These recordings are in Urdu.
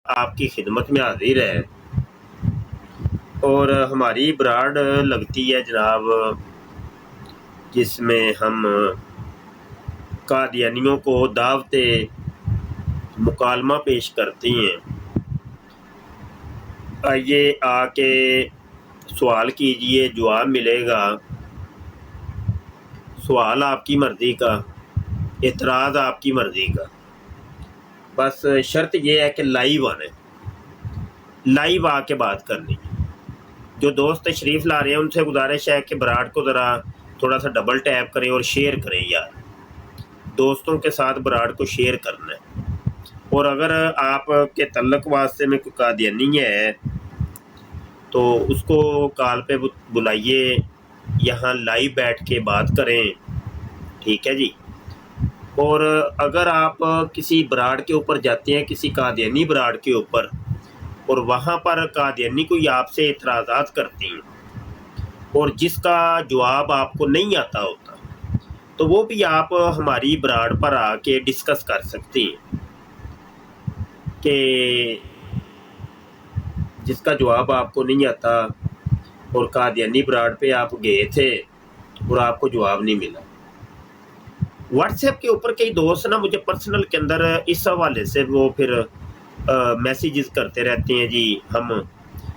آپ کی خدمت میں حاضر ہے اور ہماری براڈ لگتی ہے جناب، جس میں ہم قادیانیوں کو دعوت مکالمہ پیش کرتی ہیں۔ آئیے آ کے سوال کیجئے، جواب ملے گا۔ سوال آپ کی مرضی کا، اعتراض آپ کی مرضی کا، بس شرط یہ ہے کہ لائیو آنے، لائیو آ کے بات کرنی۔ جو دوست تشریف لا رہے ہیں ان سے گزارش ہے کہ براڈ کو ذرا تھوڑا سا ڈبل ٹیپ کریں اور شیئر کریں یار، دوستوں کے ساتھ براڈ کو شیئر کرنا ہے۔ اور اگر آپ کے تعلق واسطے میں کوئی قادیانی ہے تو اس کو کال پہ بلائیے، یہاں لائیو بیٹھ کے بات کریں، ٹھیک ہے جی۔ اور اگر آپ کسی براڈ کے اوپر جاتے ہیں، کسی قادیانی براڈ کے اوپر، اور وہاں پر قادیانی کوئی آپ سے اعتراضات کرتے ہیں اور جس کا جواب آپ کو نہیں آتا ہوتا، تو وہ بھی آپ ہماری براڈ پر آ کے ڈسکس کر سکتے ہیں کہ جس کا جواب آپ کو نہیں آتا اور قادیانی براڈ پہ آپ گئے تھے اور آپ کو جواب نہیں ملا۔ واٹس ایپ کے اوپر کئی دوست نا مجھے پرسنل کے اندر اس حوالے سے وہ پھر میسیجز کرتے رہتے ہیں، جی ہم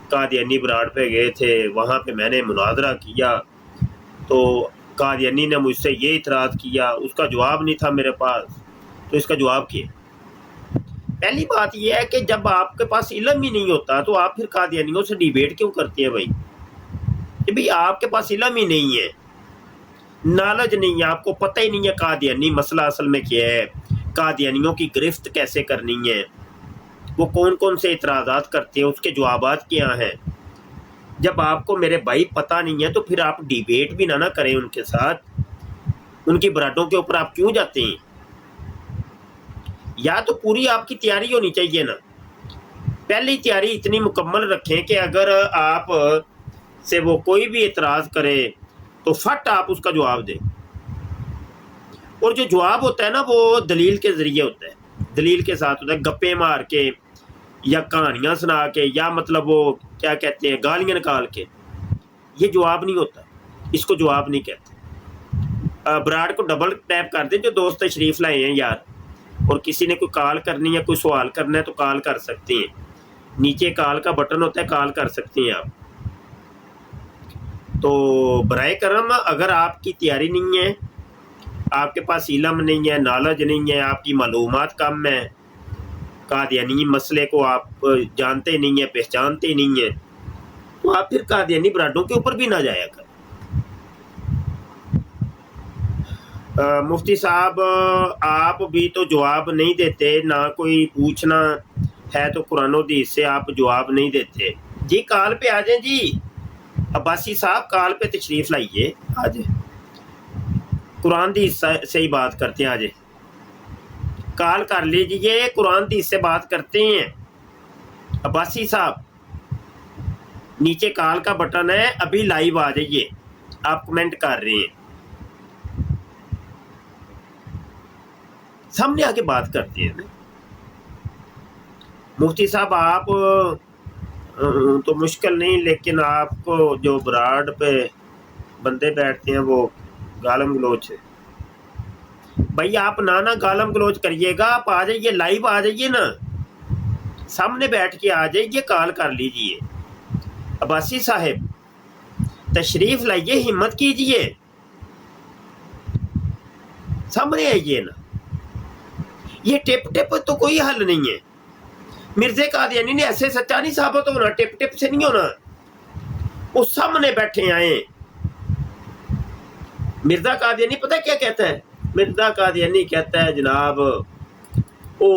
قادیانی براڈ پہ گئے تھے، وہاں پہ میں نے مناظرہ کیا تو قادیانی نے مجھ سے یہ اعتراض کیا، اس کا جواب نہیں تھا میرے پاس، تو اس کا جواب کیا؟ پہلی بات یہ ہے کہ جب آپ کے پاس علم ہی نہیں ہوتا تو آپ پھر قادیانیوں سے ڈیبیٹ کیوں کرتے ہیں بھائی؟ کہ بھائی آپ کے پاس علم ہی نہیں ہے، نالج نہیں ہے، آپ کو پتہ ہی نہیں ہے قادیانی مسئلہ اصل میں کیا ہے، قادیانیوں کی گرفت کیسے کرنی ہے، وہ کون کون سے اعتراضات کرتے ہیں، اس کے جوابات کیا ہیں۔ جب آپ کو میرے بھائی پتہ نہیں ہے تو پھر آپ ڈیبیٹ بھی نہ کریں ان کے ساتھ، ان کی برادوں کے اوپر آپ کیوں جاتے ہیں؟ یا تو پوری آپ کی تیاری ہونی چاہیے نا، پہلی تیاری اتنی مکمل رکھیں کہ اگر آپ سے وہ کوئی بھی اعتراض کرے تو فٹ آپ اس کا جواب دیں، اور جو جواب ہوتا ہے نا وہ دلیل کے ذریعے ہوتا ہے، دلیل کے ساتھ ہوتا ہے، گپے مار کے یا کہانیاں سنا کے یا مطلب وہ کیا کہتے ہیں گالیاں نکال کے، یہ جواب نہیں ہوتا، اس کو جواب نہیں کہتے۔ براڈ کو ڈبل ٹیپ کر دیں جو دوست تشریف لائے ہیں یار، اور کسی نے کوئی کال کرنی ہے، کوئی سوال کرنا ہے تو کال کر سکتے ہیں، نیچے کال کا بٹن ہوتا ہے، کال کر سکتے ہیں آپ۔ تو برائے کرم اگر آپ کی تیاری نہیں ہے، آپ کے پاس علم نہیں ہے، نالج نہیں ہے، آپ کی معلومات کم ہے، قادیانی مسئلے کو آپ جانتے نہیں ہیں، پہچانتے نہیں ہیں، تو آپ پھر قادیانی براڈوں کے اوپر بھی نہ جایا کریں۔ مفتی صاحب آپ بھی تو جواب نہیں دیتے، نہ کوئی پوچھنا ہے تو قرآن و حدیث سے آپ جواب نہیں دیتے۔ جی کال پہ آ جائیں، جی عباسی صاحب کال پہ تشریف لائیے، آ جائیں، قرآن حدیث سے ہی بات کرتے ہیں، آ جائیں، کال کر لیجیے، قرآن حدیث سے بات کرتے ہیں۔ عباسی صاحب نیچے کال کا بٹن ہے، ابھی لائیو آ جائیے، آپ کمنٹ کر رہے ہیں، سامنے آ کے بات کرتے ہیں۔ مفتی صاحب آپ تو مشکل نہیں، لیکن آپ کو جو براڈ پہ بندے بیٹھتے ہیں وہ گالم گلوچ ہے بھائی، آپ نہ گالم گلوچ کریے گا، آپ آ جائیے، لائیو آ جائیے نا، سامنے بیٹھ کے آ جائیے، کال کر لیجیے۔ عباسی صاحب تشریف لائیے، ہمت کیجیے، سامنے آئیے نا، یہ ٹپ ٹپ تو کوئی حل نہیں ہے۔ مرزا قادیانی نے ایسے سچا نہیں ثابت ہونا، ٹپ ٹپ سے نہیں ہونا، وہ سامنے بیٹھے آئے۔ مرزا قادیانی پتہ کیا کہتا ہے؟ مرزا قادیانی کہتا ہے جناب او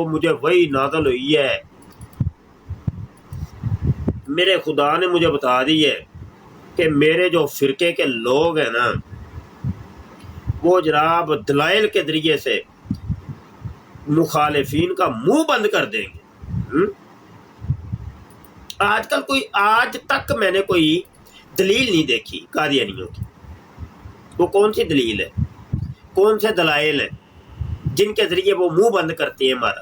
مجھے وہی نازل ہوئی ہے، میرے خدا نے مجھے بتا دی ہے کہ میرے جو فرقے کے لوگ ہیں نا وہ جناب دلائل کے ذریعے سے مخالفین کا منہ بند کر دیں گے۔ آج تک میں نے کوئی دلیل نہیں دیکھی قادیانیوں کی، وہ کون سی دلیل ہے، کون سے دلائل ہیں جن کے ذریعے وہ منہ بند کرتے ہیں ہمارا؟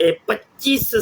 25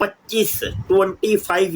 25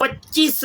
25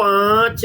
5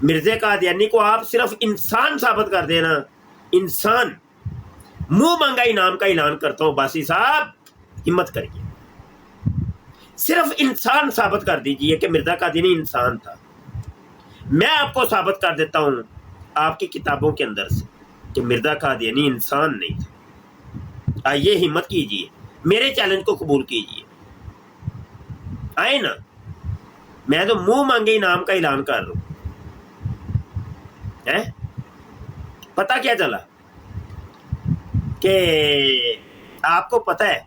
مرزا قادیانی کو آپ صرف انسان ثابت کر دینا، انسان، منہ مانگا انعام کا اعلان کرتا ہوں باسی صاحب، ہمت کریے، صرف انسان ثابت کر دیجئے کہ مرزا قادیانی انسان تھا۔ میں آپ کو ثابت کر دیتا ہوں آپ کی کتابوں کے اندر سے کہ مرزا قادیانی انسان نہیں تھا۔ آئیے ہمت کیجئے، میرے چیلنج کو قبول کیجئے، آئے نا، میں تو منہ مانگے انعام کا اعلان کر رہا ہوں۔ پتہ کیا چلا کہ آپ کو پتہ ہے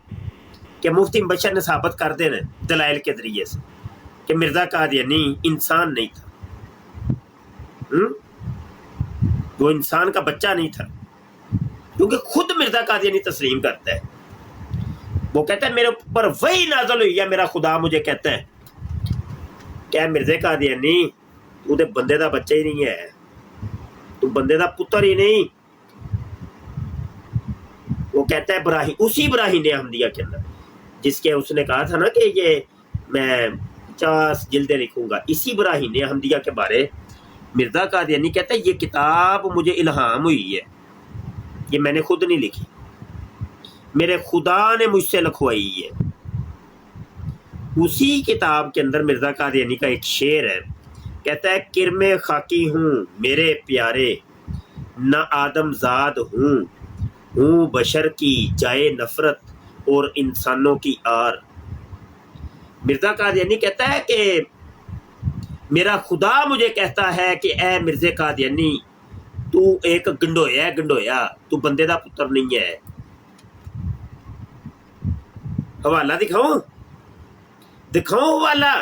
کہ مفتی مبشر نے ثابت کر دینا دلائل کے ذریعے سے کہ مرزا قادیانی انسان نہیں تھا، وہ انسان کا بچہ نہیں تھا، کیونکہ خود مرزا قادیانی تسلیم کرتا ہے، وہ کہتا ہے میرے اوپر وہی نازل ہوئی ہے، میرا خدا مجھے کہتا ہے کہ مرزا قادیانی تو تے بندے دا بچہ ہی نہیں ہے، تو بندے دا پتر ہی نہیں۔ وہ کہتا ہے براہیم، اسی براہیم احمدیہ کے اندر جس کے اس نے کہا تھا نا کہ یہ میں 50 جلدیں لکھوں گا، اسی براہیم احمدیہ کے بارے مرزا قادیانی کہتا ہے یہ کتاب مجھے الہام ہوئی ہے، یہ میں نے خود نہیں لکھی، میرے خدا نے مجھ سے لکھوائی ہے۔ اسی کتاب کے اندر مرزا قادیانی کا ایک شعر ہے، کہتا ہے کرم خاکی ہوں میرے پیارے، نہ آدم زاد ہوں بشر کی جائے نفرت اور انسانوں کی آر۔ مرزا قادیانی کہتا ہے کہ میرا خدا مجھے کہتا ہے کہ اے مرزا قادیانی تو ایک گنڈویا ہے، گنڈویا، تو بندے دا پتر نہیں ہے۔ حوالہ دکھاؤں حوالہ؟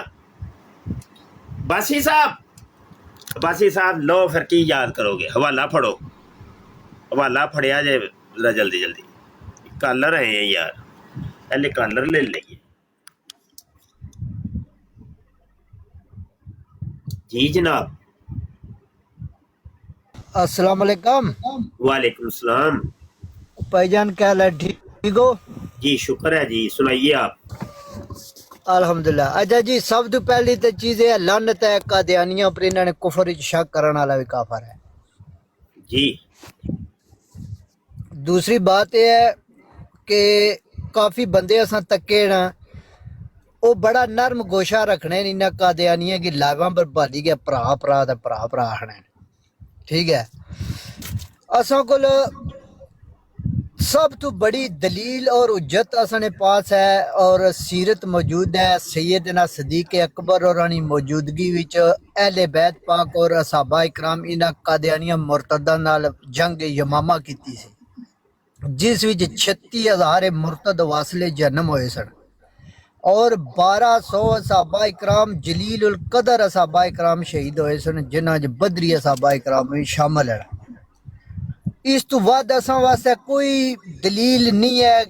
باسی صاحب لو پھر کی یاد کرو گے، حوالہ پڑھو، حوالہ پڑھیا جائے ذرا جلدی جلدی، کالر ہیں یار، پہلے کالر لے لئیے۔ جی جناب، السلام علیکم۔ وعلیکم السلام۔ بھائی جان کیا حال ہے، ٹھیک ہو؟ جی شکر ہے جی، سنائیے آپ۔ الحمدللہ۔ اچھا جی، سب تو پہلی تو چیز ہے لعنت ہے قادیانیوں پر، انہوں نے کفر وچ شک کرنے والا بھی کافر ہے۔ جی دوسری بات یہ ہے کہ کافی بندے اساں تکے نا، وہ بڑا نرم گوشہ رکھنے انہاں قادیانیوں کی لائواں پر بھالی کے پرا آخنے، ٹھیک ہے۔ اساں کو سب تو بڑی دلیل اور حجت اسانے پاس ہے اور سیرت موجود ہے سیدنا صدیق اکبر اور انہی موجودگی وچ اہل بیت پاک اور صحابہ اکرام انہاں قادیانیہ مرتدہ نال جنگ یمامہ کیتی سی، جس وچ 36,000 مرتد واصلے جنم ہوئے سن اور 1200 صحابہ اکرام جلیل القدر صحابہ اکرام شہید ہوئے سن، جنہاں بدری صحابہ اکرام میں شامل ہے۔ اس تو بعد اساں واسطے کوئی دلیل نہیں ہے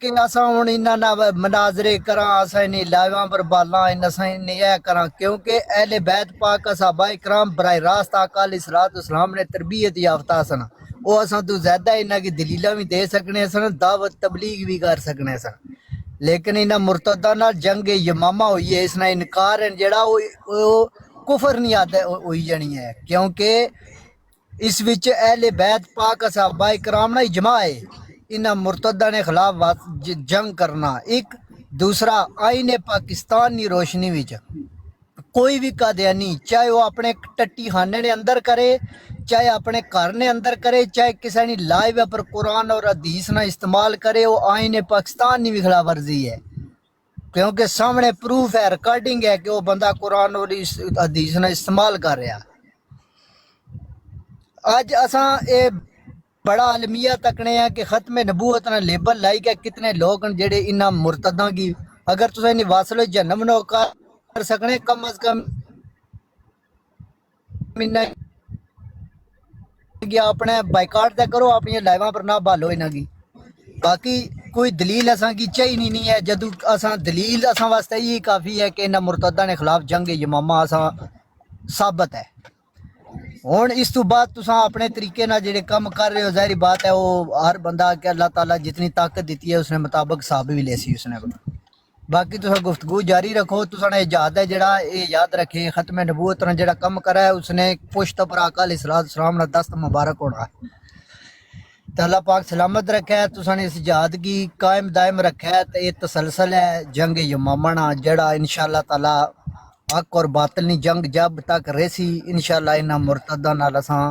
کہ اساں ہن انہاں مناظرے کراں، اساں انہیں لائواں پر بالاں، اساں انہیں یہ کراں، کیونکہ اہل بیت پاک صحابہ اکرام براہ راست آقا علیہ السلام نے تربیت یافتہ سن، وہ اساں تو زیادہ انہاں کی دلیلاں بھی دے سکنے سن، دعوت تبلیغ بھی کر سکنے سن، لیکن انہاں مرتدہ نال جنگ یمامہ ہوئی ہے، اس نے انکار ہے جڑا وہ کفر نہیں آتا ہوئی جانی ہے، کیونکہ اس وچ اہل بیت پاک صحابہ اکرام نا اجماع ہے انہاں مرتدہ نے خلاف جنگ کرنا۔ ایک دوسرا آئین پاکستان کی روشنی وچ کوئی بھی قادیانی چاہے وہ اپنے ٹٹی خانے نے اندر کرے، چاہے اپنے گھر نے اندر کرے، چاہے کسی نے لائیو پر قرآن اور حدیث نہ استعمال کرے، وہ آئین پاکستان کی بھی خلاف ورزی ہے، کیونکہ سامنے پروف ہے، ریکارڈنگ ہے کہ وہ بندہ قرآن اور حدیث نہ استعمال کر رہا۔ آج اساں اے بڑا عالمیہ تکنے ہیں کہ ختم نبوت نہ لیبل لائی کہ کتنے لوگ ہیں جڑے انہاں مرتداں کی اگر تسیں انہیں واصل جہنم نہ کر سکنے، کم از کم انہاں کی اپنے بائیکاٹ تے کرو، اپنی لائیواں پر نہ بھالو انہاں کی۔ باقی کوئی دلیل اساں کی چاہی نہیں ہے، جدو اساں دلیل اساں واسطے یہ کافی ہے کہ انہاں مرتداں نے خلاف جنگ یمامہ اساں ثابت ہے۔ ہون اس تو بعد تساں اپنے طریقے نہ جڑے کم کر رہے ہو، ظاہری بات ہے وہ ہر بندہ کہ اللہ تعالیٰ جتنی طاقت دیتی ہے اس نے مطابق حساب بھی لے سی اس نے۔ باقی تو گفتگو جاری رکھو. تو نے یاد ہے جڑا یہ یاد رکھے ختم نبوت نے جڑا کم کرا ہے اس نے پشت پر آقا علیہ السلام نے دست مبارک ہونا ہے. تو اللہ پاک سلامت رکھا ہے. تو نے اس جہاد کی قائم دائم رکھا ہے. تو یہ تسلسل ہے جنگ یمامہ جڑا انشاءاللہ تعالی حق اور باطل نی جنگ جب تک رہسی انشاءاللہ انہاں مرتدہ نال اساں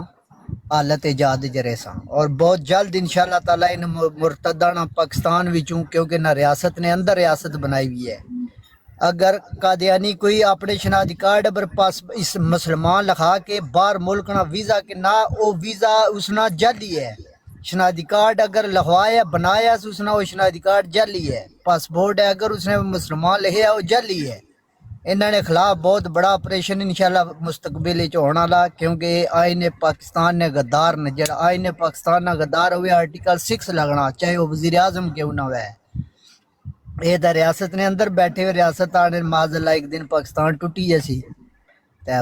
حالت جہاد جریساں. اور بہت جلد انشاءاللہ تعالی ان مرتدہ نہ پاکستان وچوں کیونکہ نہ ریاست نے اندر ریاست بنائی ہوئی ہے. اگر قادیانی کوئی اپنے شناختی کارڈ پر پاس اس مسلمان لکھا کے باہر ملک نہ ویزا کے نہ او ویزا اس نہ جعلی ہے. شناختی کارڈ اگر لکھوایا بنایا اس نے وہ شناختی کارڈ جعلی ہے. پاسپورٹ ہے اگر اس نے مسلمان لکھیا وہ جعلی ہے. انہوں نے خلاف بہت بڑا آپریشن انشاءاللہ مستقبل ہونا لا کیونکہ آئین پاکستان نے غدار نے جڑا آئین پاکستان نہ غدار ہوئے آرٹیکل 6 لگنا چاہے وہ وزیر اعظم کیوں نہ ہوئے. یہ تو ریاست نے اندر بیٹھے ہوئے ریاست آنے معاذ اللہ ایک دن پاکستان ٹوٹی جیسی.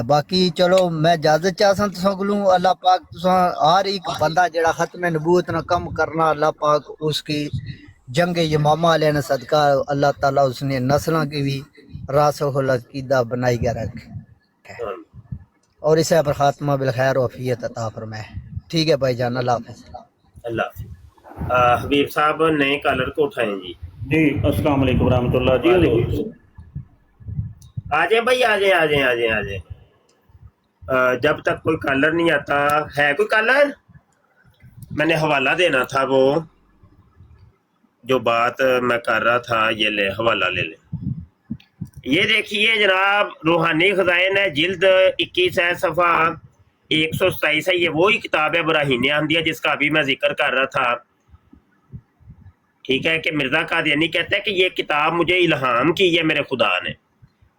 باقی چلو میں اجازت چاہساں تساں کولوں. اللہ پاک تساں ہر ایک بندہ جڑا ختم نبوت نہ کم کرنا اللہ پاک اس کی جنگ یمامہ علیہ نے صدقہ اللہ تعالیٰ اس نے نسلوں کی بھی راسخ العقیدہ بنائی گیا رکھ اور اسے پر خاتمہ بالخیر و عافیت عطا فرمائے. ٹھیک ہے بھائی جان, اللہ حافظ. اللہ حافظ. حبیب صاحب نئے کالر کو اٹھائیں جی. جی السلام علیکم ورحمۃ اللہ. جی آ جائیں بھائی آ جائیں آ جائیں آ جائیں آ جائیں. جب تک کوئی کالر نہیں آتا ہے کوئی کالر میں نے حوالہ دینا تھا. وہ جو بات میں کر رہا تھا یہ لے حوالہ لے لیں. یہ دیکھیے جناب روحانی خزائن ہے جلد 21 ہے صفحہ 127 ہے. یہ وہی کتاب ہے براہین احمدیہ جس کا ابھی میں ذکر کر رہا تھا. ٹھیک ہے کہ مرزا قادیانی کہتا ہے کہ یہ کتاب مجھے الہام کی ہے میرے خدا نے.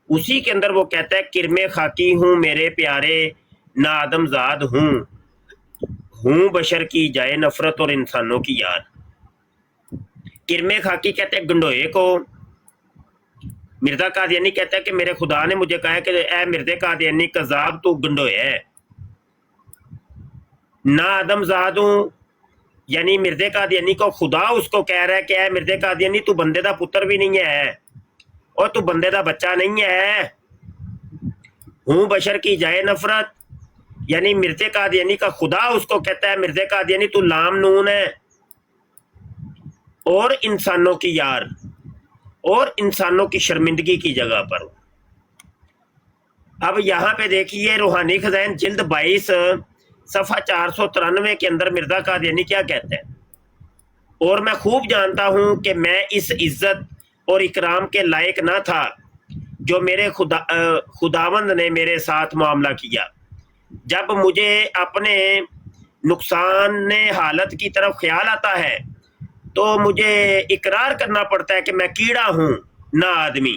اسی کے اندر وہ کہتا ہے کرم خاکی ہوں میرے پیارے نا آدم زاد ہوں بشر کی جائے نفرت اور انسانوں کی یاد. کرم خاکی کہتے ہیں گنڈوئے کو. مرزا قادیانی کہتا ہے کہ میرے خدا نے مجھے کہا ہے کہ اے مرزا قادیانی کذاب تو گنڈوئے ہے. نا آدم زاد ہوں یعنی مرزا قادیانی کو خدا اس کو کہہ رہا ہے کہ اے مرزا قادیانی تو بندے دا پتر بھی نہیں ہے اور تو بندے دا بچہ نہیں ہے. ہوں بشر کی جائے نفرت یعنی مرزا قادیانی کا خدا اس کو کہتا ہے مرزا قادیانی تو لام نون ہے اور انسانوں کی یار اور انسانوں کی شرمندگی کی جگہ پر. اب یہاں پہ دیکھیے روحانی خزائن جلد 22 صفحہ 493 کے اندر مرزا قادیانی کیا کہتے ہیں. اور میں خوب جانتا ہوں کہ میں اس عزت اور اکرام کے لائق نہ تھا جو میرے خداوند نے میرے ساتھ معاملہ کیا. جب مجھے اپنے نقصان حالت کی طرف خیال آتا ہے تو مجھے اقرار کرنا پڑتا ہے کہ میں کیڑا ہوں نہ آدمی.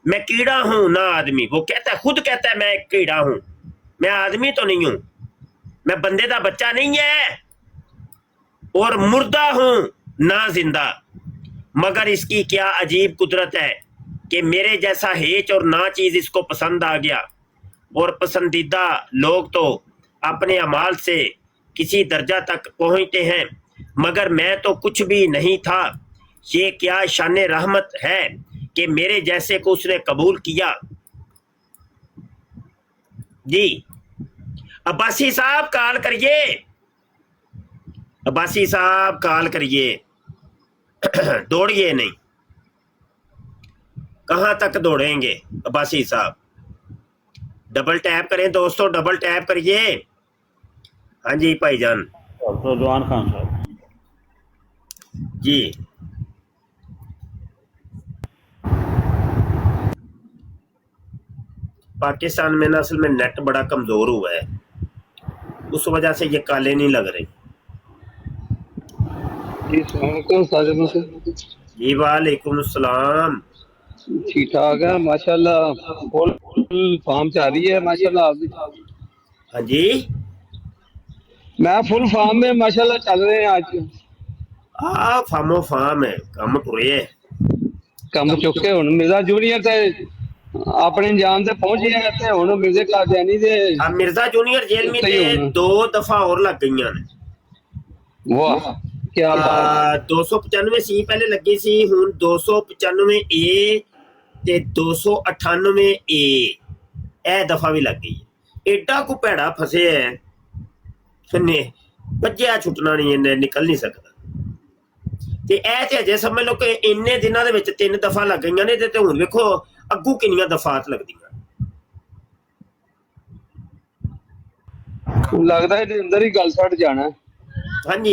میں کیڑا ہوں نہ آدمی. وہ کہتا ہے خود کہتا ہے میں ایک کیڑا ہوں, میں آدمی تو نہیں ہوں, میں بندے دا بچہ نہیں ہے اور مردہ ہوں نہ زندہ. مگر اس کی کیا عجیب قدرت ہے کہ میرے جیسا ہیچ اور نہ چیز اس کو پسند آ گیا. اور پسندیدہ لوگ تو اپنے اعمال سے کسی درجہ تک پہنچتے ہیں مگر میں تو کچھ بھی نہیں تھا. یہ کیا شان رحمت ہے کہ میرے جیسے کو اس نے قبول کیا. جی عباسی صاحب کال کریے, عباسی صاحب کال کریے. دوڑیے نہیں, کہاں تک دوڑیں گے عباسی صاحب. ڈبل ٹیپ کریں دوستو, ڈبل ٹیپ کریے. ہاں جی بھائی جان. رضوان خان صاحب جی پاکستان میں نا اصل میں نیٹ بڑا کمزور ہوا ہے, اس وجہ سے یہ کالیں نہیں لگ رہی. جی السلام علیکم ساجد سے. جی وعلیکم السلام. ٹھیک ٹھاک ہے ماشاء اللہ, فل فارم سے آ رہی ہے ماشاء اللہ. آپ ہاں جی میں فل فارم میں ماشاء اللہ چل رہے ہیں. آج فام و فام ہے کم ٹرے کم چکے ہوں مرزا جونیئر تے اپنے انجام سے پہنچ گئے تے ہن مرزا قادیانی دے مرزا جونیئر جیل میں تے 2 دفعہ اور لگ گئی ہیں. واہ کیا بات 295 ਸੀ ਪਹਿਲੇ ਲੱਗੀ ਸੀ, ਹੁਣ 295 ਏ ਤੇ 298 ਏ ਇਹ ਦਫਾ ਵੀ ਲੱਗ ਗਈ ਹੈ। ਏਡਾ ਕੋ ਭੈੜਾ ਫਸਿਆ ਹੈ ਨੇ, ਭੱਜਿਆ ਛੁੱਟਣਾ ਨਹੀਂ, ਇਹਨੇ ਨਿਕਲ ਨਹੀਂ ਸਕਦਾ। ਤੇ ਇਹ ਤੇ ਅਜੇ ਸਮਝ ਲਓ ਕਿ ਇੰਨੇ ਦਿਨਾਂ ਦੇ ਵਿੱਚ 3 ਦਫਾ ਲੱਗ ਗਈਆਂ ਨੇ, ਤੇ ਹੁਣ ਵੇਖੋ ਅੱਗੂ ਕਿੰਨੀਆਂ ਦਫਾਤ ਲੱਗਦੀਆਂ। ਲੱਗਦਾ ਇਹਦੇ ਅੰਦਰ ਹੀ ਗੱਲ ਛੱਡ ਜਾਣਾ। ਹਾਂਜੀ,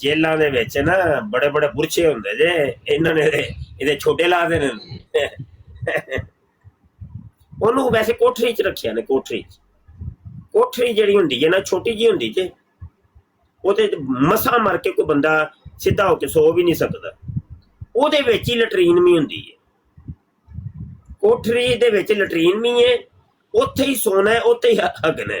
ਜੇਲਾਂ ਦੇ ਵਿੱਚ ਨਾ ਬੜੇ ਬੜੇ ਬੁਰਛੇ ਹੁੰਦੇ ਜੇ, ਇਹਨਾਂ ਨੇ ਇਹਦੇ ਛੋਟੇ ਲਾ ਦੇਣੇ। ਉਹਨੂੰ ਵੈਸੇ ਕੋਠਰੀ 'ਚ ਰੱਖਿਆ ਨੇ, ਕੋਠਰੀ ਜਿਹੜੀ ਹੁੰਦੀ ਹੈ ਨਾ ਛੋਟੀ ਜਿਹੀ ਹੁੰਦੀ ਜੇ, ਉਹਦੇ ਮਸਾਂ ਮਰ ਕੇ ਕੋਈ ਬੰਦਾ ਸਿੱਧਾ ਹੋ ਕੇ ਸੋ ਵੀ ਨਹੀਂ ਸਕਦਾ, ਉਹਦੇ ਵਿੱਚ ਹੀ ਲੈਟਰੀਨ ਵੀ ਹੁੰਦੀ ਹੈ। ਕੋਠਰੀ ਦੇ ਵਿੱਚ ਲੈਟਰੀਨ ਵੀ ਹੈ, ਉੱਥੇ ਹੀ ਸੋਣਾ, ਉੱਥੇ ਹੀ ਹੱਗਣਾ।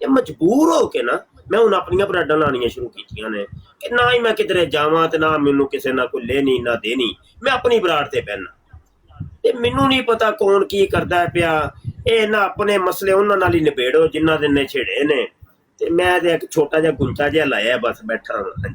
ਤੇ ਮਜਬੂਰ ਹੋ ਕੇ ਨਾ ਮੈਂ ਹੁਣ ਆਪਣੀਆਂ ਬਰਾਡਾਂ ਲਾਣੀਆਂ ਸ਼ੁਰੂ ਕੀਤੀਆਂ ਨੇ ਕਿ ਨਾ ਹੀ ਮੈਂ ਕਿਧਰੇ ਜਾਵਾਂ ਤੇ ਨਾ ਮੈਨੂੰ ਕਿਸੇ ਨਾਲ ਕੋਈ ਲੈਣੀ ਨਾ ਦੇਣੀ, ਮੈਂ ਆਪਣੀ ਬਰਾੜ ਤੇ ਬਹਿਣਾ। ਤੇ ਮੈਨੂੰ ਨਹੀਂ ਪਤਾ ਕੌਣ ਕੀ ਕਰਦਾ ਪਿਆ, ਇਹ ਨਾ ਆਪਣੇ ਮਸਲੇ ਉਹਨਾਂ ਨਾਲ ਹੀ ਨਿਬੇੜੋ ਜਿਨ੍ਹਾਂ ਦੇ ਨੇ ਛੇੜੇ ਨੇ, ਤੇ ਮੈਂ ਤੇ ਇੱਕ ਛੋਟਾ ਜਿਹਾ ਗੁੰਚਾ ਜਿਹਾ ਲਾਇਆ ਬਸ ਬੈਠਾ ਹਾਂ।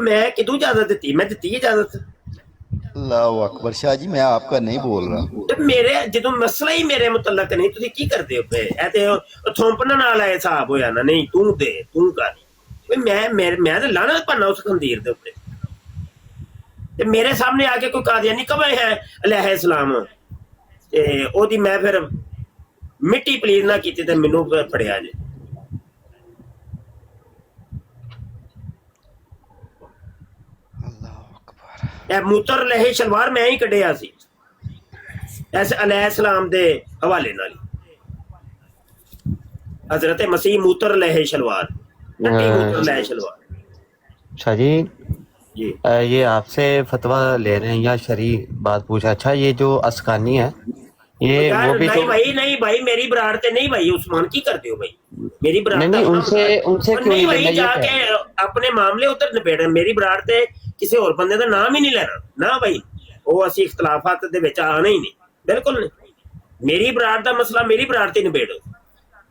میں کدوں اجازت دیتی؟ میں دیتی اجازت؟ اللہ اکبر شاہ جی میں آپ کا نہیں بول رہا. تے میرے جدوں مسئلہ ہی میرے متعلق نہیں تسی کی کردے ہو پے؟ اے تے تھوپن نال اے حساب ہویا نا. نہیں تو دے تو کر میں تے لعنت پانا اس خندیر دے اوپر. تے میرے سامنے آ کے کوئی قادیانی کبھی ہے علیہ السلام تے او دی میں پھر مٹی پلیز نہ کیتی تے مینوں پڑیا جے. اللہ اکبر. اے موتر لہے شلوار میں ہی کڈیا سی ایسے علیہ السلام دے حوالے نال. حضرت مسیح موتر لہے شلوار ٹٹی موتر لہے شلوار. اچھا جی جی یہ آپ سے فتویٰ لے رہے ہیں یا شرعی بات پوچھا. اچھا یہ جو اسکانی ہے یہ یار وہ بھی تو نہیں بھائی میری برار تے نہیں بھائی. عثمان کی کر دیو بھائی میری برار نہیں ان سے کیوں نہیں نہیں بھائی لینا جا یہ کے اپنے معاملے ادھر نبیڑ. میری برار تے کسی اور بندے دا نام ہی نہیں لینا نہ بھائی. وہ اسی اختلافات دے وچ آنا ہی نہیں بالکل نہیں. میری برار دا مسئلہ میری برار تے نبیڑو.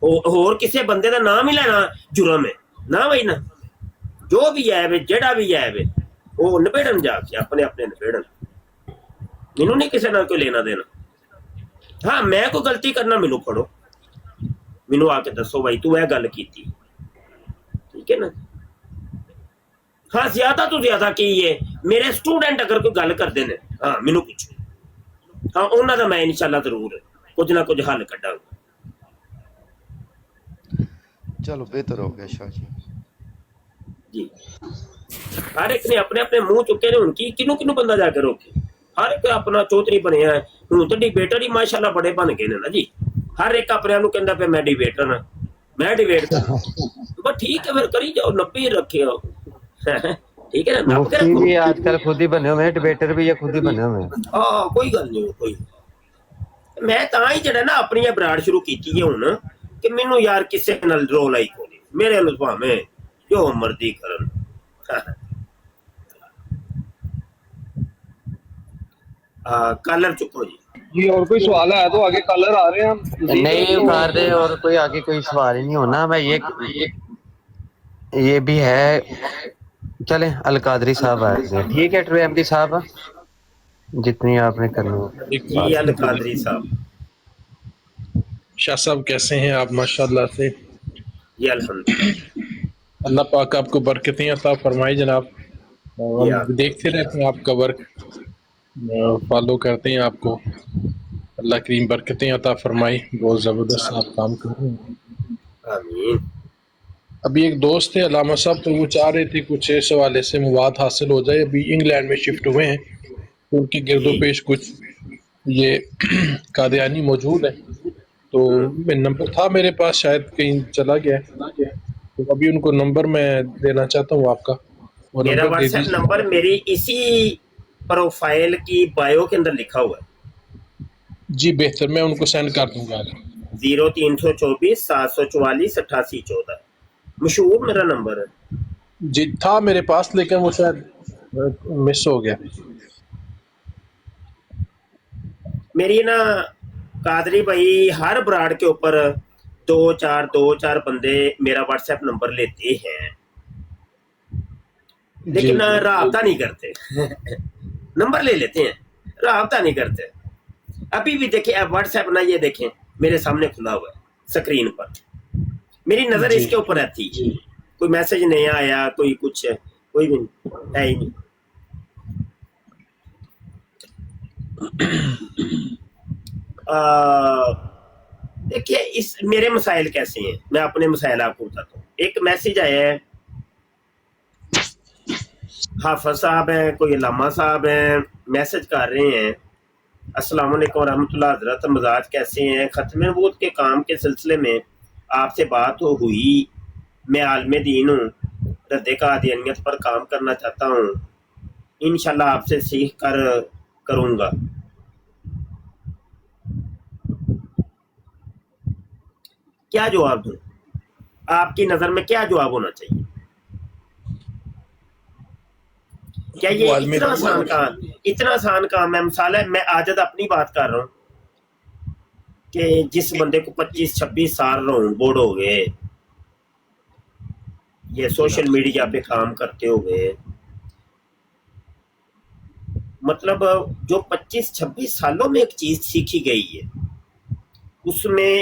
اور کسی بندے دا نام ہی لینا جرم ہے نہ بھائی نہ. جو بھی ہے جڑا بھی ہے وہ نبیڑن جا کے اپنے نبیڑن. مینوں نہیں کسی نال کوئی لینا دینا. ہاں میں کوئی غلطی کرنا مینوں پڑھو مینوں آ کے دسو بھائی تو اے گل کیتی ٹھیک ہے نا. ہاں زیادہ تو زیادہ کی ہے میرے سٹوڈنٹ اگر کوئی گل کردے نے ہاں مینوں پوچھو. ہاں انہاں دا میں انشاءاللہ ضرور کچھ نہ کچھ حل کڈاں گا. چلو بہتر ہو گیا شاہ جی. جی ہر ایک نے اپنے منہ چکے نے. ہن کی کنوں بندہ جا کے روکے. ہر ایک اپنا چوتری بنیا ہے. ہوں تو ڈیبیٹر ہی ماشاءاللہ بڑے بن گئے نا جی. ہر ایک اپنے آپ کہندا پہ میں ڈیبیٹر ہاں میں ڈیبیٹ کروں. بس ٹھیک ہے پھر کری جاؤ نپی رکھے ہو ٹھیک ہے نا. نپ کے مفتی رکھو. بھی آج کل خود ہی بنے ہوئے ہیں ڈیبیٹر بھی یہ خود ہی بنے ہوئے ہیں. ہاں کوئی گل نہیں کوئی. میں تاں ہی جڑا نا اپنی براڑ شروع کیتی ہے ہن کہ مینوں یار کسے نال رول آئی کوئی میرے نال بھاویں جو مرضی کرن. کالر چکو جی. جی اور کوئی سوال ہے تو آگے کالر آ رہے ہیں ہم نہیں اتار دے اور کوئی آگے کوئی سوال ہی نہیں ہونا. میں یہ بھی ہے. چلیں القادری صاحب آئے تھے ٹھیک ہے. ٹرے احمدی صاحب جتنی آپ نے کرنی جی القادری صاحب. شاہ صاحب کیسے ہیں آپ؟ ماشاءاللہ سے جی الحمدللہ. اللہ پاک آپ کو برکتیں عطا فرمائے جناب. جی ہم دیکھتے رہتے ہیں آپ کا ورک فالو کرتے ہیں آپ کو. اللہ کریم برکتیں عطا فرمائے. بہت زبردست آپ کام کر رہے ہیں. آمین. ابھی ایک دوست ہے علامہ صاحب تو وہ چاہ رہے تھے کچھ اس حوالے سے مواد حاصل ہو جائے. ابھی انگلینڈ میں شفٹ ہوئے ہیں ان کی گرد و پیش کچھ یہ قادیانی موجود ہے. تو نمبر تھا میرے پاس شاید کہیں چلا گیا ہے. تو ابھی ان کو نمبر میں دینا چاہتا ہوں آپ کا. وہ میرا نمبر دے واٹس ایپ دیجیے. نمبر میری اسی پروفائل کی بایو کے اندر لکھا ہوا ہے. جی بہتر میں ان کو سینڈ کر دوں گا. 0324 744 8814 مشہور میرا نمبر ہے. جی تھا میرے پاس لیکن وہ شاید مس ہو گیا. میری نا قادری بھائی ہر براڈ کے اوپر دو چار بندے میرا واٹس ایپ نمبر لیتے ہیں لیکن رابطہ نہیں کرتے. نمبر لے لیتے ہیں رابطہ نہیں کرتے. ابھی بھی دیکھیں واٹس ایپ نہ یہ دیکھیں میرے سامنے کھلا ہوا ہے اسکرین پر. میری نظر اس کے اوپر رہتی ہے. کوئی میسج نہیں آیا کوئی کچھ کوئی بھی ہے ہی نہیں. دیکھیے اس میرے مسائل کیسے ہیں میں اپنے مسائل آپ کو بتاتا ہوں. ایک میسج آیا ہے حافظ صاحب ہیں کوئی علامہ صاحب ہیں میسج کر رہے ہیں السلام علیکم ورحمۃ اللہ حضرت مزاج کیسے ہیں. ختم نبوت کے کام کے سلسلے میں آپ سے بات ہوئی. میں عالم دین ہوں رد قادیانیت پر کام کرنا چاہتا ہوں. انشاءاللہ آپ سے سیکھ کر کروں گا. کیا جواب دوں؟ آپ کی نظر میں کیا جواب ہونا چاہیے؟ کیا یہ اتنا آسان کام ہے؟ مثال ہے میں آجد اپنی بات کر رہا ہوں کہ جس بندے کو 25-26 سال رون بوڑھ ہو گئے یہ سوشل میڈیا پہ کام کرتے ہوئے مطلب جو 25-26 سالوں میں ایک چیز سیکھی گئی ہے اس میں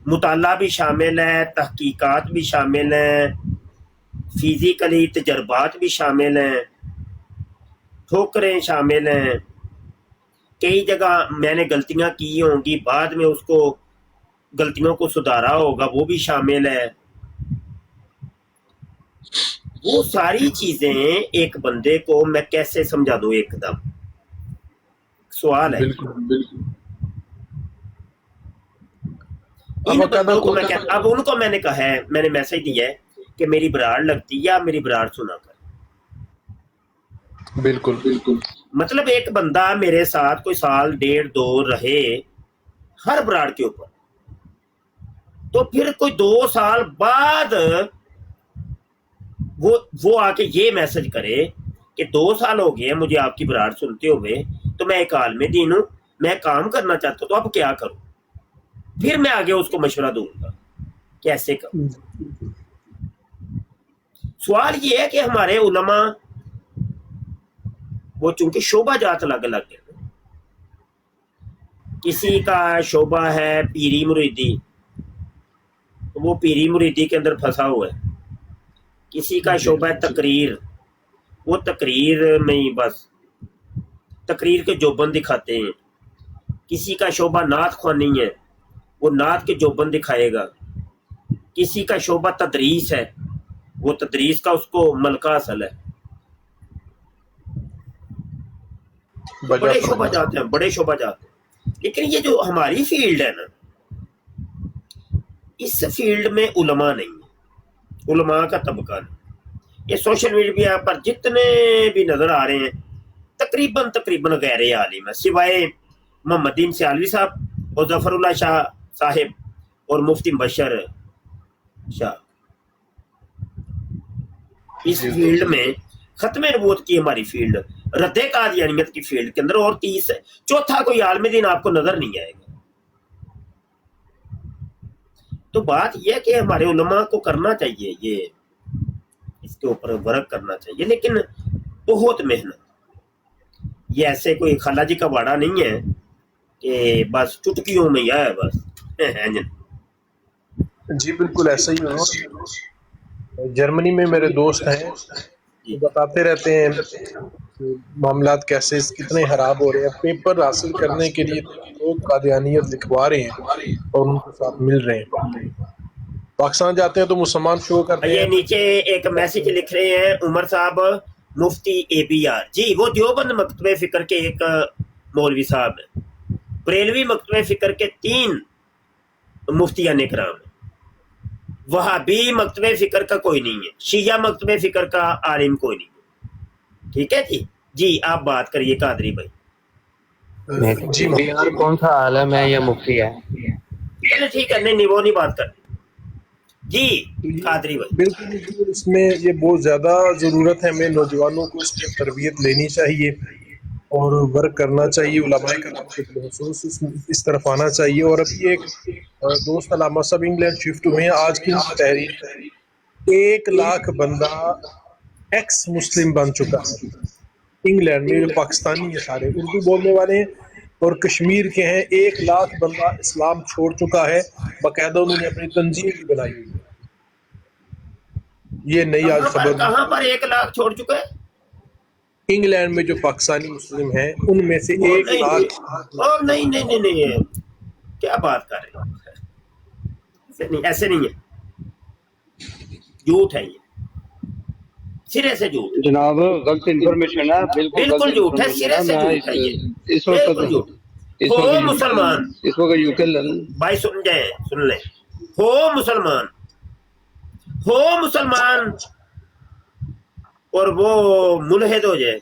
مطالعہ بھی شامل ہے، تحقیقات بھی شامل ہیں، فزیکلی تجربات بھی شامل ہیں، ٹھوکریں شامل ہیں، کئی جگہ میں نے غلطیاں کی ہوں گی، بعد میں اس کو غلطیوں کو سدھارا ہوگا، وہ بھی شامل ہے۔ وہ ساری چیزیں ایک بندے کو میں کیسے سمجھا دوں ایک دم، سوال ہے۔ بالکل بالکل۔ ان بندوں کو اب ان کو میں نے کہا ہے، میں نے میسج دیا ہے کہ میری براڑ لگتی یا میری براڑ سنا کر۔ بالکل بالکل۔ مطلب ایک بندہ میرے ساتھ کوئی سال 1.5-2 رہے ہر براڑ کے اوپر، تو پھر کوئی 2 سال بعد وہ آ کے یہ میسج کرے کہ 2 سال ہو گئے مجھے آپ کی براڑ سنتے ہوئے، تو میں ایک عالم دین ہوں، میں کام کرنا چاہتا ہوں، تو اب کیا کروں؟ پھر میں آگے اس کو مشورہ دوں گا کیسے کروں۔ سوال یہ ہے کہ ہمارے علماء وہ چونکہ شعبہ جات الگ الگ ہے، کسی کا شعبہ ہے پیری مریدی، وہ پیری مریدی کے اندر پھنسا ہوا ہے، کسی کا شعبہ ہے تقریر، وہ تقریر میں ہی بس تقریر کے جوبن دکھاتے ہیں، کسی کا شعبہ نعت خوانی ہے، وہ نعت کے جوبن دکھائے گا، کسی کا شعبہ تدریس ہے، وہ تدریس کا اس کو ملکہ حاصل ہے۔ بڑے شعبہ جاتے ہیں، بڑے شعبہ جاتے ہیں، لیکن یہ جو ہماری فیلڈ ہے نا، اس فیلڈ میں علماء نہیں ہے، علماء کا طبقہ نہیں۔ یہ سوشل میڈیا پر جتنے بھی نظر آ رہے ہیں تقریباً غیر عالم ہے، سوائے محمد دین سیالوی صاحب اور ظفر اللہ شاہ صاحب اور مفتی مبشر شاہ۔ اس فیلڈ میں ختم نبوت کی ہماری فیلڈ، رد قادیانیت کی فیلڈ کے اندر اور 30 ہے، چوتھا کوئی عالم دین آپ کو نظر نہیں آئے گا۔ تو بات یہ ہے کہ ہمارے علماء کو کرنا چاہیے، یہ اس کے اوپر ورک کرنا چاہیے، لیکن بہت محنت۔ یہ ایسے کوئی خالہ جی کا واڑا نہیں ہے کہ بس چٹکیوں میں ہے بس۔ جی بالکل ایسا ہی ہو۔ جرمنی میں میرے دوست ہیں، وہ بتاتے رہتے ہیں معاملات کیسے کتنے خراب ہو رہے ہیں، پیپر حاصل کرنے کے لیے لوگ قادیانیت لکھوا رہے ہیں اور ان کے ساتھ مل رہے ہیں۔ پاکستان جاتے ہیں تو مسلمان شو کرتے یہ ہیں۔ نیچے ایک میسج لکھ رہے ہیں عمر صاحب، مفتی ABR جی، وہ دیوبند مکتبہ فکر کے ایک مولوی صاحب ہیں، بریلوی مکتبہ فکر کے 3 مفتیان کرام ہیں، وہابی مکتبہ فکر کا کوئی نہیں ہے، شیعہ مکتبہ فکر کا عالم کوئی نہیں ہے۔ ٹھیک ہے جی آپ بات کریے قادری بھائی۔ جی یار کون سا عالم ہے یا مفتی ہے؟ چلے ٹھیک ہے، نہیں وہ نہیں بات کرنی جی قادری بھائی۔ بالکل، اس میں یہ بہت زیادہ ضرورت ہے، ہمیں نوجوانوں کو اس میں تربیت لینی چاہیے اور ورک کرنا چاہیے، علماء کرام کے خصوص اس طرف آنا چاہیے۔ اور ابھی ایک دوست علامہ صاحب انگلینڈ شفٹ ہوئے ہیں، آج کی تحریر 1 لاکھ بندہ ایکس مسلم بن چکا ہے انگلینڈ میں، جو پاکستانی ہیں سارے اردو بولنے والے ہیں اور کشمیر کے ہیں۔ 1 لاکھ بندہ اسلام چھوڑ چکا ہے، باقاعدہ انہوں نے اپنی تنظیم بھی بنائی ہوئی ہے۔ یہ نئی آج خبر کہاں پر 1 لاکھ چھوڑ چکا ہے؟ انگلینڈ میں جو پاکستانی مسلم ہیں ان میں سے 1 لاکھ۔ نہیں کیا بات کر رہے ہیں؟ ایسے نہیں ہے، جھوٹ ہے، یہ سرے سے جھوٹ، جناب غلط انفارمیشن ہے، بالکل جھوٹ ہے، سرے سے جھوٹ ہے یہ، اس وقت بالکل جھوٹ۔ ہو مسلمان، اس وقت یوکے بھائی سن جائیں، سن لیں، ہو مسلمان اور وہ ملحد ہو جائے،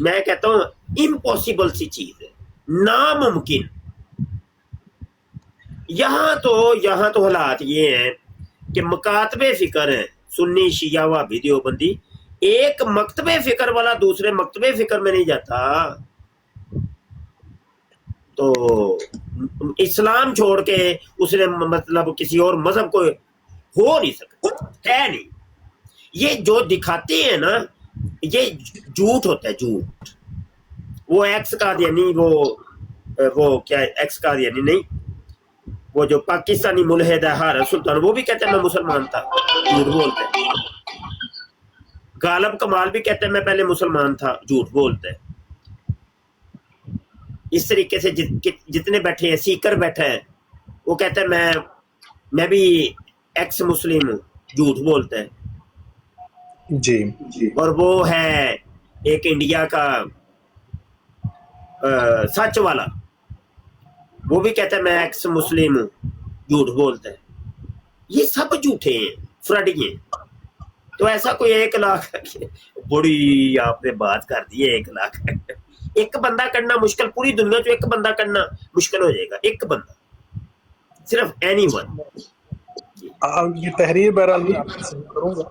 میں کہتا ہوں امپاسبل سی چیز ہے، ناممکن۔ یہاں تو حالات یہ ہیں کہ مکاتب فکر ہیں، سنی شیعہ وہابی دیوبندی، ایک مکتب فکر والا دوسرے مکتب فکر میں نہیں جاتا تو اسلام چھوڑ کے اس نے مطلب کسی اور مذہب کو ہو نہیں سکتا، ہے نہیں۔ یہ جو دکھاتے ہیں نا یہ جھوٹ ہوتا ہے، جھوٹ. وہ ایکس قادیانی، وہ کیا ایکس قادیانی نہیں، وہ جو پاکستانی ملحد ہے حارث سلطان، وہ بھی کہتے ہیں میں مسلمان تھا، جھوٹ بولتے ہیں. غالب کمال بھی کہتے ہیں میں پہلے مسلمان تھا، جھوٹ بولتے ہیں. اس طریقے سے جتنے بیٹھے ہیں، سیکر بیٹھا ہے وہ کہتے ہیں میں بھی ایکس مسلم ہوں، جھوٹ بولتے ہیں. جی اور وہ ہے ایک انڈیا کا سچ والا، وہ بھی کہتا ہے میں ایکس مسلم ہوں، جھوٹ بولتا ہے. یہ سب جھوٹے ہیں، فرڈی ہیں. تو ایسا کوئی 1 لاکھ بڑی آپ نے بات کر دی ہے. 1 لاکھ ایک بندہ کرنا مشکل، پوری دنیا جو ایک بندہ کرنا مشکل ہو جائے گا. ایک بندہ صرف اینی ون. یہ تحریر بہرحال میں آپ کی سینڈ کروں گا،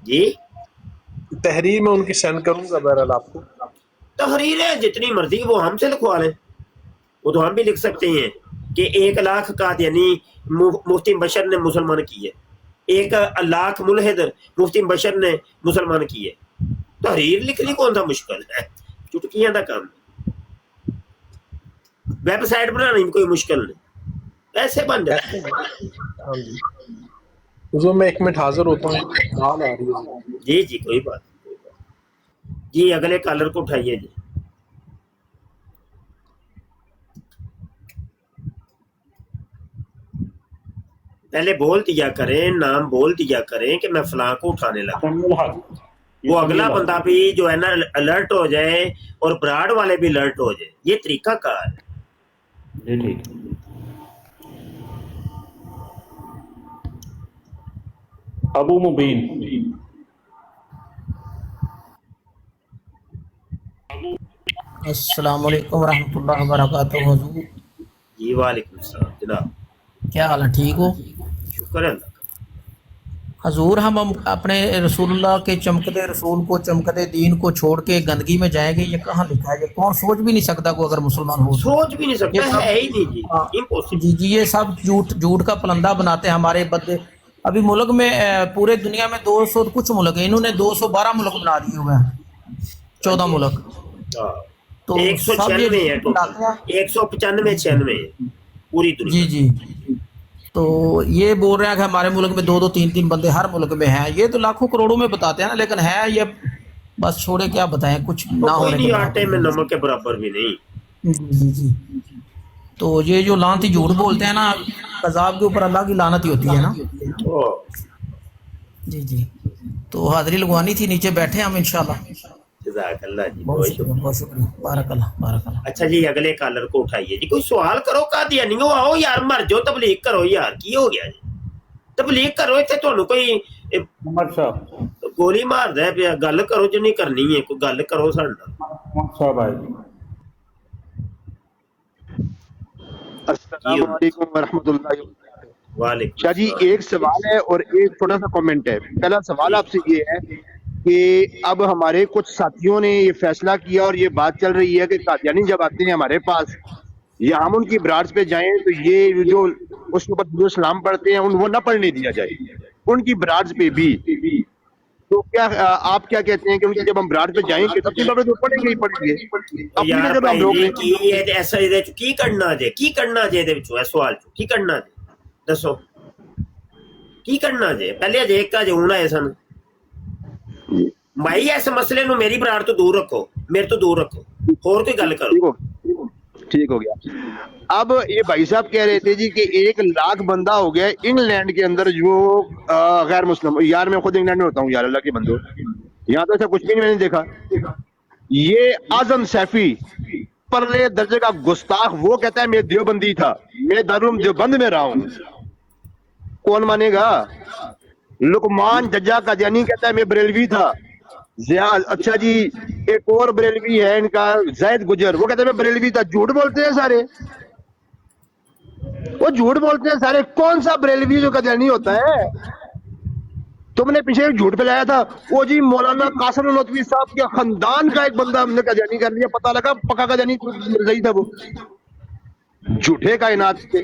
جی تحریر میں ان کی سینڈ کروں گا بہرحال آپ کو. تحریریں جتنی مرضی وہ ہم سے لکھوا لیں، وہ تو ہم بھی لکھ سکتے ہیں کہ 1 لاکھ قادیانی مفتی بشر نے مسلمان کی ہے، 1 لاکھ ملحد مفتی بشر نے مسلمان کی ہے. تحریر لکھنی کون سا مشکل ہے، چٹکیاں کا کام ہے. ویب سائٹ بنانا کوئی مشکل نہیں، ایسے بن جاتے ہیں. ہاں جی حضور میں 1 منٹ حاضر ہوتا ہوں، کال آ رہی ہے. جی جی کوئی بات نہیں. جی اگلے کالر کو اٹھائیے. جی پہلے بول دیا کریں، نام بول دیا کریں کہ میں فلاں کو اٹھانے لگا. وہ اگلا بندہ بھی جو ہے نا الرٹ ہو جائے اور براڈ والے بھی الرٹ ہو جائے. یہ طریقہ کار ہے. جی ٹھیک. ابو مبین. السلام علیکم ورحمۃ اللہ وبرکاتہ. حضور جی وعلیکم السلام جناب. کیا حال ہے، ٹھیک ہو؟ شکر ہے اللہ کا. حضور ہم اپنے رسول اللہ کے چمکتے رسول کو، چمکتے دین کو چھوڑ کے گندگی میں جائیں گے، یہ کہاں لکھا ہے؟ یہ کون سوچ بھی نہیں سکتا کوئی اگر مسلمان ہو. سوچ بھی نہیں سکتا، ہے ہی نہیں. جی امپوسبل. جی جی یہ سب جھوٹ کا پلندہ بناتے ہیں ہمارے بدے. ابھی ملک میں پورے دنیا میں 200 کچھ ملک ہیں، انہوں نے 212 ملک بنا دیے ہوئے ہیں، 14 ملک. تو سب یہ 196 ہے ٹوٹل، 195 96 ہے پوری دنیا. جی جی. تو یہ بول رہے ہیں کہ ہمارے ملک میں 2 3 بندے ہر ملک میں ہیں. یہ تو لاکھوں کروڑوں میں بتاتے ہیں نا، لیکن ہے یہ بس چھوڑے کیا بتائیں، کچھ نہ ہونے کے آٹے میں نمک کے برابر بھی نہیں. جی جی. تو یہ جو لعنتی جھوٹ بولتے ہیں نا، عذاب کے اوپر اللہ کی لعنت ہی ہوتی ہے نا. جی جی. تو حاضری لگوانی تھی، نیچے بیٹھے ہم انشاءاللہ. جزاک اللہ جی، بہت شکریہ بہت شکریہ. بارک اللہ بارک اللہ. اچھا جی اگلے کالر کو اٹھائیے. جی کوئی سوال کرو. قادیانی ہو آؤ یار، مر جو تبلیغ کرو یار. کی ہو گیا جی، تبلیغ کرو. اتنے تھانوں کوئی گولی مار دے پیا. گل کرو جو نہیں کرنی ہے، کوئی گل کرو سارے نال. السلام علیکم ورحمۃ اللہ وبرکاتہ. وعلیکم شاہ جی ایک سوال ہے اور ایک چھوٹا سا کامنٹ ہے. پہلا سوال آپ سے یہ ہے کہ اب ہمارے کچھ ساتھیوں نے یہ فیصلہ کیا اور یہ بات چل رہی ہے کہ قادیانی جب آتے ہیں ہمارے پاس یا ہم ان کی براڈز پہ جائیں تو یہ جو اس کے اوپر سلام پڑھتے ہیں وہ نہ پڑھنے دیا جائے ان کی براڈز پہ بھی. تو کیا آپ کیا کہتے ہیں کہ جب ہم براڈ پہ جائیں گے اپنی بابے تو پڑھیں گے ہی پڑھیں گے. یار بھائی کی ایسا کی کرنا جے، کی کرنا جے دے وچوں سوال کی کرنا جے، دسو کی کرنا جے. پہلے اجے ایک اجے ہونا ہے سن بھائی. اس مسئلے نو میری براڈ تو دور رکھو، میرے تو دور رکھو، اور کوئی گل کرو. ٹھیک ہو گیا. اب یہ بھائی صاحب کہہ رہے تھے جی کہ 1 لاکھ بندہ ہو گیا انگلینڈ کے اندر جو غیر مسلم. یار میں خود انگلینڈ میں ہوتا ہوں یار، اللہ کے بندو، یہاں تو ایسا کچھ بھی نہیں میں نے دیکھا. یہ اعظم سیفی پرلے درجے کا گستاخ وہ کہتا ہے میں دیوبندی تھا، میں دارالعلوم دیوبند میں رہا ہوں. کون مانے گا؟ لقمان ججا قادیانی کہتا ہے میں بریلوی تھا. اچھا جی ایک اور بریلوی ہے ان کا زید گجر، وہ کہتے ہیں میں بریلوی تھا. جھوٹ بولتے ہیں سارے، وہ جھوٹ بولتے ہیں سارے. کون سا بریلوی جو قادیانی ہوتا ہے؟ تم نے پیچھے جھوٹ پہ لایا تھا وہ جی مولانا قاسم نانوتوی صاحب کے خاندان کا ایک بندہ ہم نے قادیانی کر لیا، پتہ لگا پکا قادیانی مرزائی تھا. وہ جھوٹے کائنات تھے.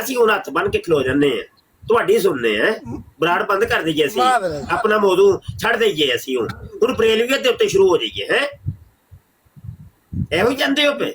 ਅਸੀਂ ਹੁਣ ਹੱਥ ਬੰਨ ਕੇ ਖਲੋ ਜੰਨੇ ਆ, ਤੁਹਾਡੀ ਸੁਣਨੇ ਆ, ਬਰਾੜ ਬੰਦ ਕਰ ਦਈਏ ਅਸੀਂ, ਆਪਣਾ ਮੌਜੂ ਛੱਡ ਦਈਏ ਅਸੀਂ, ਹੁਣ ਬਰੇਲਵੀਅਤ ਦੇ ਉੱਤੇ ਸ਼ੁਰੂ ਹੋ ਜਾਈਏ। ਹੈ ਇਹੋ ਹੀ ਜਾਂਦੇ ਹੋ ਪਏ?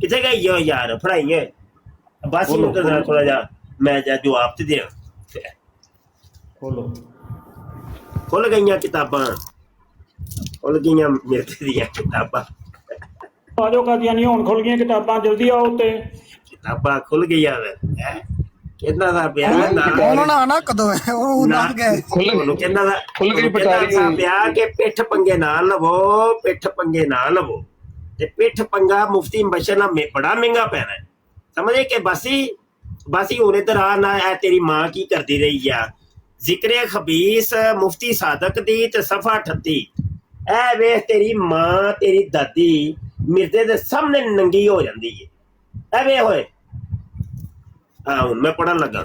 ਕਿੱਥੇ ਗਈ ਹੋ ਯਾਰ ਫੜਾਈ ਹੈ ਬਸ ਇਹਨੂੰ ਤਾਂ ਥੋੜਾ ਜਿਹਾ ਮੈਂ ਜਵਾਬ ਤੇ ਦਿਆਂ ਖੋਲੋ ਖੁੱਲ ਗਈਆਂ ਕਿਤਾਬਾਂ ਖੁੱਲ ਗਈਆਂ ਮਿਰਜ਼ੇ ਦੀਆਂ ਕਿਤਾਬਾਂ ਆ ਜਾਓ ਕਾਦੀਆਨੀ ਹੁਣ ਖੁੱਲ ਗਈਆਂ ਕਿਤਾਬਾਂ ਜਲਦੀ ਆਓ ਉੱਤੇ ਕਿਤਾਬਾਂ ਖੁੱਲ ਗਈਆਂ ਹੈ ਕਿੰਨਾ ਦਾ ਪਿਆ ਉਹਨਾਂ ਨੇ ਆਣਾ ਕਦੋਂ ਹੈ ਉਹ ਲੱਗ ਗਏ ਉਹਨੂੰ ਕਹਿੰਦਾ ਦਾ ਖੁੱਲ ਗਈ ਪਟਾਰੀ ਪਿਆ ਕਿ ਪਿੱਠ ਪੰਗੇ ਨਾ ਲਵੋ ਪਿੱਠ ਪੰਗੇ ਨਾ ਲਵੋ ਤੇ ਪਿੱਠ ਪੰਗਾ ਮੁਫਤੀ ਬਸ਼ਰ ਨਾਲ ਬੜਾ ਮਹਿੰਗਾ ਪੈਣਾ ਸਮਝੇ ਕਿ ਬਾਸੀ ਹੁਣ ਇਧਰ ਆ ਨਾ ਇਹ ਤੇਰੀ ਮਾਂ ਕੀ ਕਰਦੀ ਰਹੀ ਆ ਜ਼ਿਕਰੇ ਖਬੀਸ ਮੁਫਤੀ ਸਾਦਕ ਦੀ ਤੇ ਸਫਾ 38 ਇਹ ਵੇਖ ਤੇਰੀ ਮਾਂ ਤੇਰੀ ਦਾਦੀ ਮਿਰਜ਼ੇ ਦੇ ਸਾਹਮਣੇ ਨੰਗੀ ਹੋ ਜਾਂਦੀ ਹੈ ਇਹ ਵੇ ਹੋਏ ਹਾਂ ਹੁਣ ਮੈਂ ਪੜਨ ਲੱਗਾ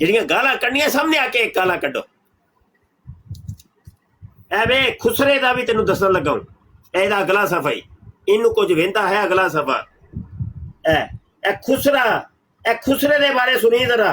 ਜਿਹੜੀਆਂ ਗਾਲਾਂ ਕੱਢਣੀਆਂ ਸਾਹਮਣੇ ਆ ਕੇ ਗਾਲਾਂ ਕੱਢੋ ਐਵੇਂ ਖੁਸਰੇ ਦਾ ਵੀ ਤੈਨੂੰ ਦੱਸਣ ਲੱਗਾ ਹੂੰ ਇਹਦਾ ਅਗਲਾ ਸਫਾ ਹੀ ਇਹਨੂੰ ਕੁਝ ਵਹਿੰਦਾ ਹੈ ਅਗਲਾ ਸਫਾ ਇਹ ਖੁਸਰੇ ਦੇ ਬਾਰੇ ਸੁਣੀ ਜ਼ਰਾ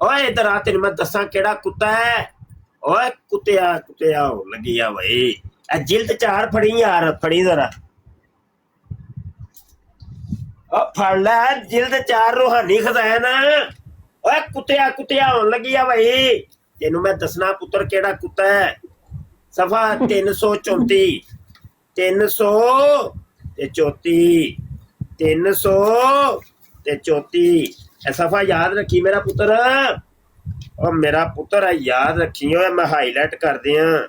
ਓਏ ਇਧਰ ਆ, ਤੈਨੂੰ ਮੈਂ ਦੱਸਾਂ ਕਿਹੜਾ ਕੁੱਤਾ ਹੈ। ਓਏ ਕੁੱਤਿਆ ਕੁੱਤਿਆ ਹੋਣ ਲੱਗੀ ਆ ਬਈ। ਇਹ ਜਿਲਦ 4 ਫੜੀ ਯਾਰ, ਫੜੀ ਜ਼ਰਾ। ਉਹ ਫੜ ਲੈ ਜਿਲਦ 4 ਰੂਹਾਨੀ ਖਜ਼ਾਨਾ। ਓਏ ਕੁੱਤਿਆ ਕੁੱਤਿਆ ਹੋਣ ਲੱਗੀ ਆ ਬਈ। ਤੈਨੂੰ ਮੈਂ ਦੱਸਣਾ ਪੁੱਤਰ ਕਿਹੜਾ ਕੁੱਤਾ ਹੈ। ਸਫਾ 334 334 334 ਇਹ ਸਫਾ ਯਾਦ ਰੱਖੀ ਮੇਰਾ ਪੁੱਤਰ। ਉਹ ਮੇਰਾ ਪੁੱਤਰ ਯਾਦ ਰੱਖੀ। ਓਏ ਮੈਂ ਹਾਈਲਾਈਟ ਕਰਦੇ ਆ,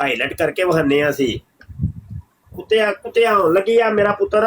ਹਾਈਲਾਈਟ ਕਰਕੇ ਵਹਾਨੇ ਆ ਸੀ। ਕੁੱਤਿਆ ਕੁੱਤਿਆ ਹੋਣ ਲੱਗੀ ਆ ਮੇਰਾ ਪੁੱਤਰ।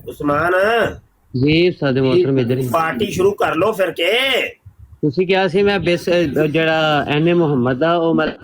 ਉਸਮਾਨ ਜੀ ਸਾਡੇ ਮੋਹਤਰਮ ਇਧਰ ਹੀ ਪਾਰਟੀ ਸ਼ੁਰੂ ਕਰ ਲੋ ਫਿਰ ਕੇ। ਤੁਸੀਂ ਕਿਹਾ ਸੀ ਮੈਂ ਬਸ ਜਿਹੜਾ ਐਨੇ ਮੁਹੰਮਦ ਦਾ ਉਹ ਮੈਂ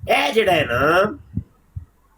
ਇਹ ਜਿਹੜਾ ਹੈ ਨਾ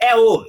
ਇਹ ਉਹ ਹੈ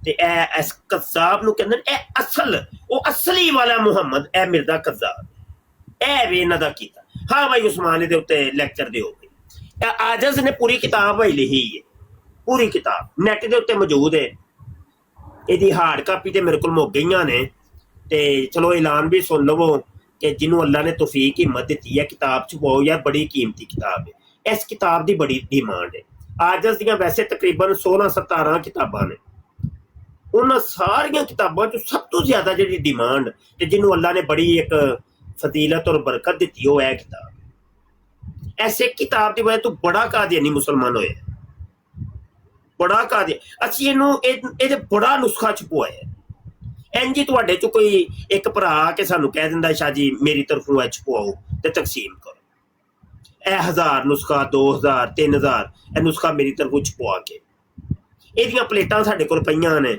ਤੇ ਇਹ ਇਸ ਕਜ਼ਾਬ ਨੂੰ ਕਹਿੰਦੇ ਨੇ ਇਹ ਅਸਲ ਉਹ ਅਸਲੀ ਵਾਲਾ ਮੁਹੰਮਦ ਇਹ ਮਿਰਜ਼ਾ ਕਜ਼ਾਬ ਇਹ ਵੀ ਇਹਨਾਂ ਦਾ ਕੀਤਾ। ਹਾਂ ਭਾਈ ਉਸਮਾਨ ਦੇ ਉੱਤੇ ਲੈਕਚਰ ਦਿਓਗੇ। ਇਹ ਆਜਜ਼ ਨੇ ਪੂਰੀ ਕਿਤਾਬ ਭਾਈ ਲਿਖੀ ਹੈ। ਪੂਰੀ ਕਿਤਾਬ ਨੈਟ ਦੇ ਉੱਤੇ ਮੌਜੂਦ ਹੈ। ਇਹਦੀ ਹਾਰਡ ਕਾਪੀ ਤੇ ਮੇਰੇ ਕੋਲ ਮੁੱਕ ਗਈਆਂ ਨੇ ਤੇ ਚਲੋ ਐਲਾਨ ਵੀ ਸੁਣ ਲਵੋ ਕਿ ਜਿਹਨੂੰ ਅੱਲਾ ਨੇ ਤੌਫੀਕ ਹਿੰਮਤ ਦਿੱਤੀ ਹੈ ਕਿਤਾਬ ਛਪਾਓ ਯਾਰ ਬੜੀ ਕੀਮਤੀ ਕਿਤਾਬ ਹੈ। ਇਸ ਕਿਤਾਬ ਦੀ ਬੜੀ ਡਿਮਾਂਡ ਹੈ। ਆਜਜ਼ ਦੀਆਂ ਵੈਸੇ ਤਕਰੀਬਨ 16-17 ਕਿਤਾਬਾਂ ਨੇ। ਉਹਨਾਂ ਸਾਰੀਆਂ ਕਿਤਾਬਾਂ 'ਚ ਸਭ ਤੋਂ ਜ਼ਿਆਦਾ ਜਿਹੜੀ ਡਿਮਾਂਡ ਤੇ ਜਿਹਨੂੰ ਅੱਲਾ ਨੇ ਬੜੀ ਇੱਕ ਫਜ਼ੀਲਤ ਔਰ ਬਰਕਤ ਦਿੱਤੀ ਉਹ ਹੈ ਕਿਤਾਬ। ਐਸੇ ਕਿਤਾਬ ਦੀ ਵਜ੍ਹਾ ਤੋਂ ਬੜਾ ਕਾਦੀਆਨੀ ਮੁਸਲਮਾਨ ਹੋਏ। ਬੜਾ ਕਾਦੀਆ ਅਸੀਂ ਇਹਦੇ ਬੜਾ ਨੁਸਖਾ ਛਪਵਾਇਆ। ਇੰਝ ਹੀ ਤੁਹਾਡੇ 'ਚ ਕੋਈ ਇੱਕ ਭਰਾ ਆ ਕੇ ਸਾਨੂੰ ਕਹਿ ਦਿੰਦਾ ਸ਼ਾਹ ਜੀ ਮੇਰੀ ਤਰਫੋਂ ਇਹ ਛਪਵਾਓ ਤੇ ਤਕਸੀਮ ਕਰੋ। ਇਹ 1000 ਨੁਸਖਾ 2000 3000 ਇਹ ਨੁਸਖਾ ਮੇਰੀ ਤਰਫੋਂ ਛਪਵਾ ਕੇ ਇਹਦੀਆਂ ਪਲੇਟਾਂ ਸਾਡੇ ਕੋਲ ਪਈਆਂ ਨੇ।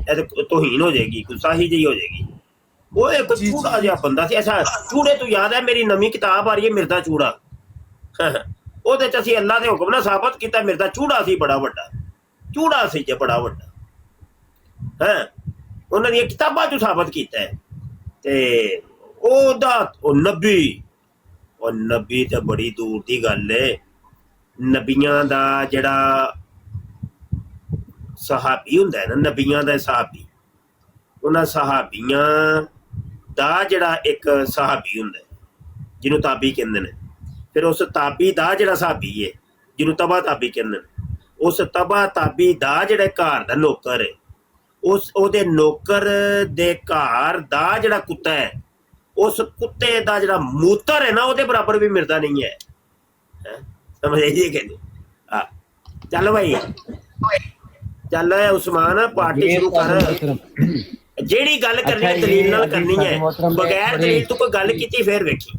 ਇਹ ਤੇ ਤੋਹੀਨ ਹੋ ਜਾਏਗੀ ਗੁਸਾਹੀ ਜਿਹੀ ਹੋ ਜਾਏਗੀ। ਉਹ ਇੱਕ ਚੂੜਾ ਜਿਹਾ ਬੰਦਾ ਸੀ। ਅੱਛਾ ਚੂੜੇ ਤੋਂ ਯਾਦ ਹੈ ਮੇਰੀ ਨਵੀਂ ਕਿਤਾਬ ਆ ਰਹੀ ਹੈ ਮਿਰਜ਼ਾ ਚੂੜਾ। ਉਹਦੇ 'ਚ ਅਸੀਂ ਅੱਲਾ ਦੇ ਹੁਕਮ ਨਾਲ ਸਾਬਤ ਕੀਤਾ ਮਿਰਜ਼ਾ ਚੂੜਾ ਸੀ ਬੜਾ ਵੱਡਾ ਚੂੜਾ ਸੀ ਜੇ ਬੜਾ ਵੱਡਾ ਹੈ। ਉਹਨਾਂ ਦੀਆਂ ਕਿਤਾਬਾਂ 'ਚ ਸਾਬਤ ਕੀਤਾ ਹੈ ਤੇ ਉਹਦਾ ਉਹ ਨਬੀ ਉਹ ਨਬੀ ਤੇ ਬੜੀ ਦੂਰ ਦੀ ਗੱਲ ਏ। ਨਬੀਆਂ ਦਾ ਜਿਹੜਾ ਸਹਾਬੀ ਹੁੰਦਾ ਹੈ ਨਾ, ਨਬੀਆਂ ਦਾ ਸਹਾਬੀ, ਉਹਨਾਂ ਸਹਾਬੀਆਂ ਦਾ ਜਿਹੜਾ ਇੱਕ ਸਹਾਬੀ ਹੁੰਦਾ ਜਿਹਨੂੰ ਤਾਬੀ ਕਹਿੰਦੇ ਨੇ, ਫਿਰ ਉਸ ਤਾਬੀ ਦਾ ਜਿਹੜਾ ਸਹਾਬੀ ਹੈ ਜਿਹਨੂੰ ਤਬਾ ਤਾਬੀ ਕਹਿੰਦੇ ਨੇ, ਉਸ ਤਬਾ ਤਾਬੀ ਦਾ ਜਿਹੜਾ ਘਰ ਦਾ ਨੌਕਰ ਹੈ, ਉਹਦੇ ਨੌਕਰ ਦੇ ਘਰ ਦਾ ਜਿਹੜਾ ਕੁੱਤਾ ਹੈ, ਉਸ ਕੁੱਤੇ ਦਾ ਜਿਹੜਾ ਮੂਤਰ ਹੈ ਨਾ, ਉਹਦੇ ਬਰਾਬਰ ਵੀ ਮਿਲਦਾ ਨਹੀਂ ਹੈ। ਸਮਝ ਆਈਏ ਕਹਿੰਦੇ। ਹਾਂ ਚੱਲ ਭਾਈ, ਚੱਲ ਉਸਮਾਨ ਪਾਰਟੀ ਸ਼ੁਰੂ ਕਰ। ਜਿਹੜੀ ਗੱਲ ਕਰਨੀ ਹੈ ਦਲੀਲ ਨਾਲ ਕਰਨੀ ਹੈ, ਬਗੈਰ ਦਲੀਲ ਤੋਂ ਕੋਈ ਗੱਲ ਕੀਤੀ ਫਿਰ ਵੇਖੀ।